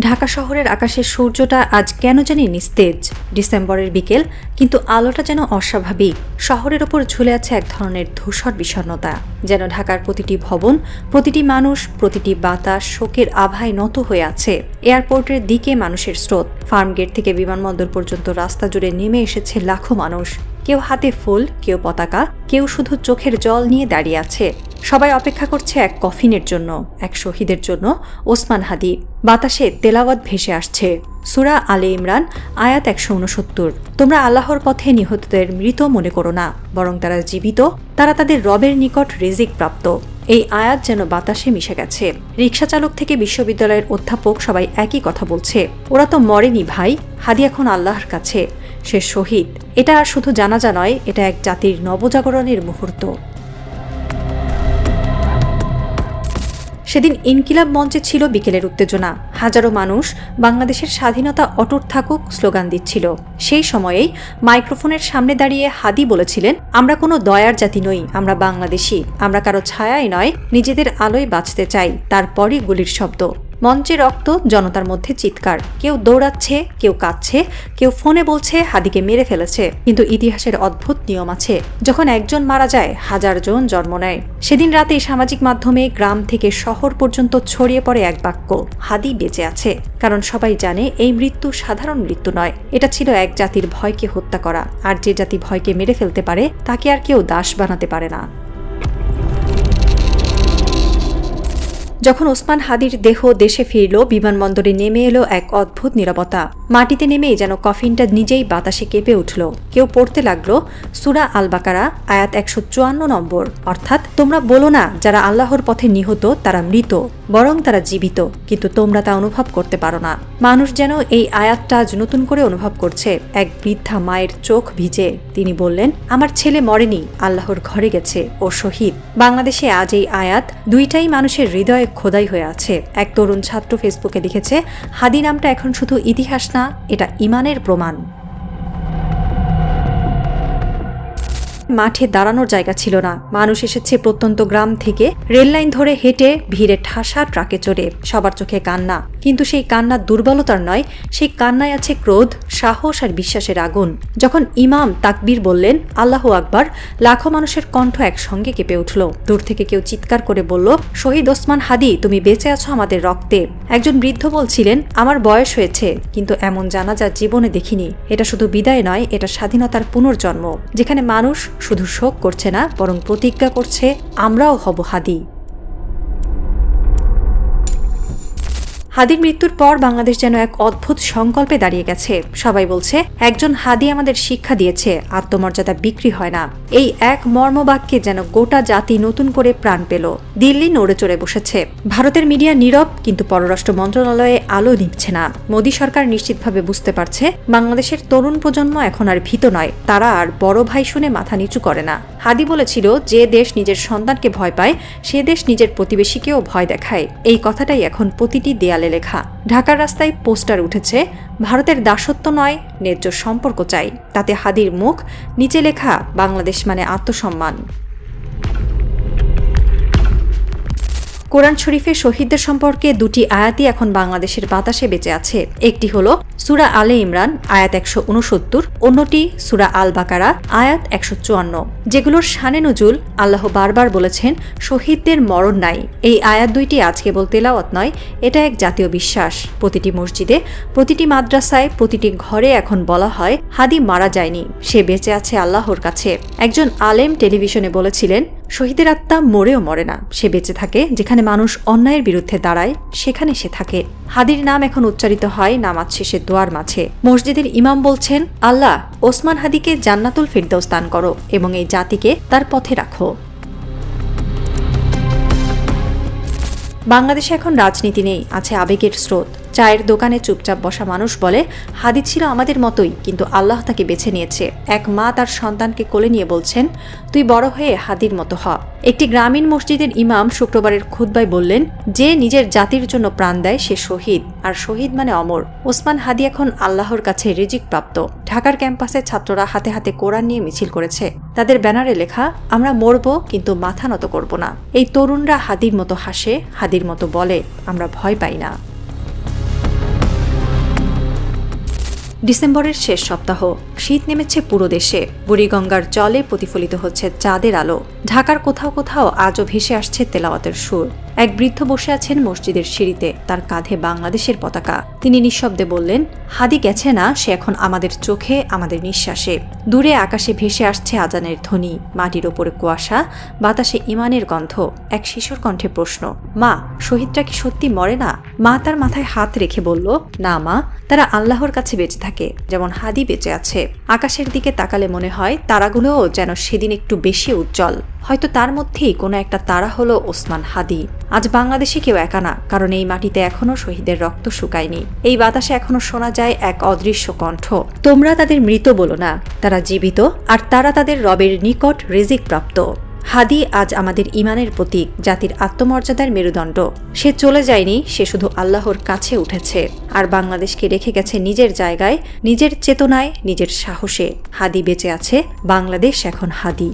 ঢাকা শহরের আকাশের সূর্যটা আজ কেন জানি নিস্তেজ। ডিসেম্বরের বিকেল, কিন্তু আলোটা যেন অস্বাভাবিক। শহরের ওপর ঝুলে আছে এক ধরনের ধূসর বিষণ্ণতা, যেন ঢাকার প্রতিটি ভবন, প্রতিটি মানুষ, প্রতিটি বাতাস শোকের আভায় নত হয়ে আছে। এয়ারপোর্টের দিকে মানুষের স্রোত, ফার্মগেট থেকে বিমানবন্দর পর্যন্ত রাস্তা জুড়ে নেমে এসেছে লাখো মানুষ। কেউ হাতে ফুল, কেউ পতাকা, কেউ শুধু চোখের জল নিয়ে দাঁড়িয়ে আছে। সবাই অপেক্ষা করছে এক কফিনের জন্য, এক শহীদের জন্য, ওসমান হাদি। বাতাসে তেলাওয়াত ভেসে আসছে সূরা আলে ইমরান, আয়াত ১৬৯। তোমরা আল্লাহর পথে নিহতদের মৃত মনে করো না, বরং তারা জীবিত, তারা তাদের রবের নিকট রিজিক প্রাপ্ত। এই আয়াত যেন বাতাসে মিশে গেছে। রিকশা চালক থেকে বিশ্ববিদ্যালয়ের অধ্যাপক সবাই একই কথা বলছে, ওরা তো মরেনি ভাই, হাদি এখন আল্লাহর কাছে, সে শহীদ। এটা আর শুধু জানাজা নয়, এটা এক জাতির নবজাগরণের মুহূর্ত। সেদিন ইনকিলাব মঞ্চে ছিল বিকেলের উত্তেজনা। হাজারো মানুষ বাংলাদেশের স্বাধীনতা অটুট থাকুক স্লোগান দিচ্ছিল। সেই সময়েই মাইক্রোফোনের সামনে দাঁড়িয়ে হাদি বলেছিলেন, আমরা কোনো দয়ার জাতি নই, আমরা বাংলাদেশি, আমরা কারো ছায়াই নয়, নিজেদের আলোয় বাঁচতে চাই। তারপরই গুলির শব্দ, মঞ্চে রক্ত, জনতার মধ্যে চিৎকার। কেউ দৌড়াচ্ছে, কেউ কাঁদছে, কেউ ফোনে বলছে হাদিকে মেরে ফেলেছে। কিন্তু ইতিহাসের অদ্ভুত নিয়ম আছে, যখন একজন মারা যায় হাজার জন জন্ম নেয়। সেদিন রাতে সামাজিক মাধ্যমে গ্রাম থেকে শহর পর্যন্ত ছড়িয়ে পড়ে এক বাক্য, হাদি বেঁচে আছে। কারণ সবাই জানে এই মৃত্যু সাধারণ মৃত্যু নয়, এটা ছিল এক জাতির ভয়কে হত্যা করা। আর যে জাতি ভয়কে মেরে ফেলতে পারে তাকে আর কেউ দাস বানাতে পারে না। যখন ওসমান হাদির দেহ দেশে ফিরল, বিমানবন্দরে নেমে এলো এক অদ্ভুত নীরবতা। মাটিতে নেমেই যেন কফিনটা নিজেই বাতাসে কেঁপে উঠল। কেউ পড়তে লাগলো সূরা আল বাকারা, আয়াত ১৫৪, অর্থাৎ তোমরা বলো না যারা আল্লাহর পথে নিহত তারা মৃত, বরং তারা জীবিত, কিন্তু তোমরা তা অনুভব করতে পারো না। মানুষ যেন এই আয়াতটা আজ নতুন করে অনুভব করছে। এক বৃদ্ধা মায়ের চোখ ভিজে, তিনি বললেন, আমার ছেলে মরেনি, আল্লাহর ঘরে গেছে, ও শহীদ। বাংলাদেশে আজ এই আয়াত দুইটাই মানুষের হৃদয়ে খোদাই হয়ে আছে। এক তরুণ ছাত্র ফেসবুকে লিখেছে, হাদি নামটা এখন শুধু ইতিহাস না, এটা ঈমানের প্রমাণ। মাঠে দাঁড়ানোর জায়গা ছিল না। মানুষ এসেছে প্রত্যন্ত গ্রাম থেকে, রেললাইন ধরে হেঁটে, ভিড়ে ঠাসা, ট্রাকে চড়ে। সবার চোখে কান্না, কিন্তু সেই কান্না দুর্বলতার নয়, সেই কান্নায় আছে ক্রোধ, সাহস আর বিশ্বাসের আগুন। যখন ইমাম তাকবীর বললেন, আল্লাহু আকবার, লাখো মানুষের কণ্ঠ একসঙ্গে কেঁপে উঠল। দূর থেকে কেউ চিৎকার করে বলল, শহীদ ওসমান হাদি, তুমি বেঁচে আছো আমাদের রক্তে। একজন বৃদ্ধ বলছিলেন, আমার বয়স হয়েছে, কিন্তু এমন জানাজা জীবনে দেখিনি। এটা শুধু বিদায় নয়, এটা স্বাধীনতার পুনর্জন্ম, যেখানে মানুষ শুধু শোক করছে না, বরং প্রতিজ্ঞা করছে, আমরাও হব হাদি। হাদির মৃত্যুর পর বাংলাদেশ যেন এক অদ্ভুত সংকল্পে দাঁড়িয়ে গেছে। সবাই বলছে, একজন হাদি আমাদের শিক্ষা দিয়েছে, আত্মমর্যাদা বিক্রি হয় না। এই এক মর্মবাক্যে যেন গোটা জাতি নতুন করে প্রাণ পেল। দিল্লি নড়ে চড়ে বসেছে। ভারতের মিডিয়া নীরব, কিন্তু পররাষ্ট্র মন্ত্রণালয়ে আলো নিভছে না। মোদী সরকার নিশ্চিতভাবে বুঝতে পারছে, বাংলাদেশের তরুণ প্রজন্ম এখন আর ভীত নয়, তারা আর বড় ভাই শুনে মাথা নিচু করে না। হাদি বলেছিল, যে দেশ নিজের সন্তানকে ভয় পায়, সে দেশ নিজের প্রতিবেশীকেও ভয় দেখায়। এই কথাটাই এখন প্রতিটি দেয়ালে লেখা। ঢাকার রাস্তায় পোস্টার উঠেছে, ভারতের দাসত্ব নয়, ন্যায্য সম্পর্ক চাই। তাতে হাদির মুখ, নিচে লেখা, বাংলাদেশ মানে আত্মসম্মান। কোরআন শরীফে শহীদদের সম্পর্কে দুটি আয়াতই এখন বাংলাদেশের বাতাসে বেঁচে আছে। একটি হলো সূরা আলে ইমরান, আয়াত ১৬৯, অন্যটি সূরা আল বাকারা, আয়াত ১৫৪, যেগুলোর শানে নজুল আল্লাহ বারবার বলেছেন, শহীদদের মরণ নাই। এই আয়াত দুইটি আজ কেবল তেলাওয়াত নয়, এটা এক জাতীয় বিশ্বাস। প্রতিটি মসজিদে, প্রতিটি মাদ্রাসায়, প্রতিটি ঘরে এখন বলা হয়, হাদি মারা যায়নি, সে বেঁচে আছে আল্লাহর কাছে। একজন আলেম টেলিভিশনে বলেছিলেন, শহীদের আত্মা মরেও মরে না, সে বেঁচে থাকে যেখানে মানুষ অন্যায়ের বিরুদ্ধে দাঁড়ায়, সেখানে সে থাকে। হাদির নাম এখন উচ্চারিত হয় নামাজ শেষে দোয়ার মাঝে। মসজিদের ইমাম বলছেন, আল্লাহ ওসমান হাদিকে জান্নাতুল ফিরদৌস দান করো এবং এই জাতিকে তার পথে রাখো। বাংলাদেশে এখন রাজনীতি নেই, আছে আবেগের স্রোত। চায়ের দোকানে চুপচাপ বসা মানুষ বলে, হাদি ছিল আমাদের মতোই, কিন্তু আল্লাহ তাকে বেছে নিয়েছে। এক মা তার সন্তানকে কোলে নিয়ে বলছেন, তুই বড় হয়ে হাদির মতো হ। একটি গ্রামীণ মসজিদের ইমাম শুক্রবারের খুতবায় বললেন, যে নিজের জাতির জন্য প্রাণ দেয় সে শহীদ, আর শহীদ মানে অমর। ওসমান হাদি এখন আল্লাহর কাছে রিজিক প্রাপ্ত। ঢাকার ক্যাম্পাসে ছাত্ররা হাতে হাতে কোরআন নিয়ে মিছিল করেছে। তাদের ব্যানারে লেখা, আমরা মরব কিন্তু মাথা নত করব না। এই তরুণরা হাদির মতো হাসে, হাদির মতো বলে, আমরা ভয় পাই না। ডিসেম্বরের শেষ সপ্তাহ, শীত নেমেছে পুরো দেশে। বুড়িগঙ্গার জলে প্রতিফলিত হচ্ছে চাঁদের আলো। ঢাকার কোথাও কোথাও আজও ভেসে আসছে তেলাওয়াতের সুর। এক বৃদ্ধ বসে আছেন মসজিদের সিঁড়িতে, তার কাঁধে বাংলাদেশের পতাকা। তিনি নিঃশব্দে বললেন, হাদি গেছে না, সে এখন আমাদের চোখে, আমাদের নিঃশ্বাসে। দূরে আকাশে ভেসে আসছে আজানের ধ্বনি, মাটির ওপরে কুয়াশা, বাতাসে ইমানের গন্ধ। এক শিশুর কণ্ঠে প্রশ্ন, মা, শহীদরা কি সত্যি মরে না? মা তার মাথায় হাত রেখে বলল, না মা, তারা আল্লাহর কাছে বেঁচে থাকে, যেমন হাদি বেঁচে আছে। আকাশের দিকে তাকালে মনে হয় তারাগুলোও যেন সেদিন একটু বেশি উজ্জ্বল। হয়তো তার মধ্যেই কোনো একটা তারা হলো ওসমান হাদি। আজ বাংলাদেশে কেউ একা না, কারণ এই মাটিতে এখনো শহীদের রক্ত শুকায়নি। এই বাতাসে এখনো শোনা যায় এক অদৃশ্য কণ্ঠ, তোমরা তাদের মৃত বলো না, তারা জীবিত, আর তারা তাদের রবের নিকট রিজিক প্রাপ্ত। হাদি আজ আমাদের ইমানের প্রতীক, জাতির আত্মমর্যাদার মেরুদণ্ড। সে চলে যায়নি, সে শুধু আল্লাহর কাছে উঠেছে, আর বাংলাদেশকে রেখে গেছে নিজের জায়গায়, নিজের চেতনায়, নিজের সাহসে। হাদি বেঁচে আছে, বাংলাদেশ এখন হাদি।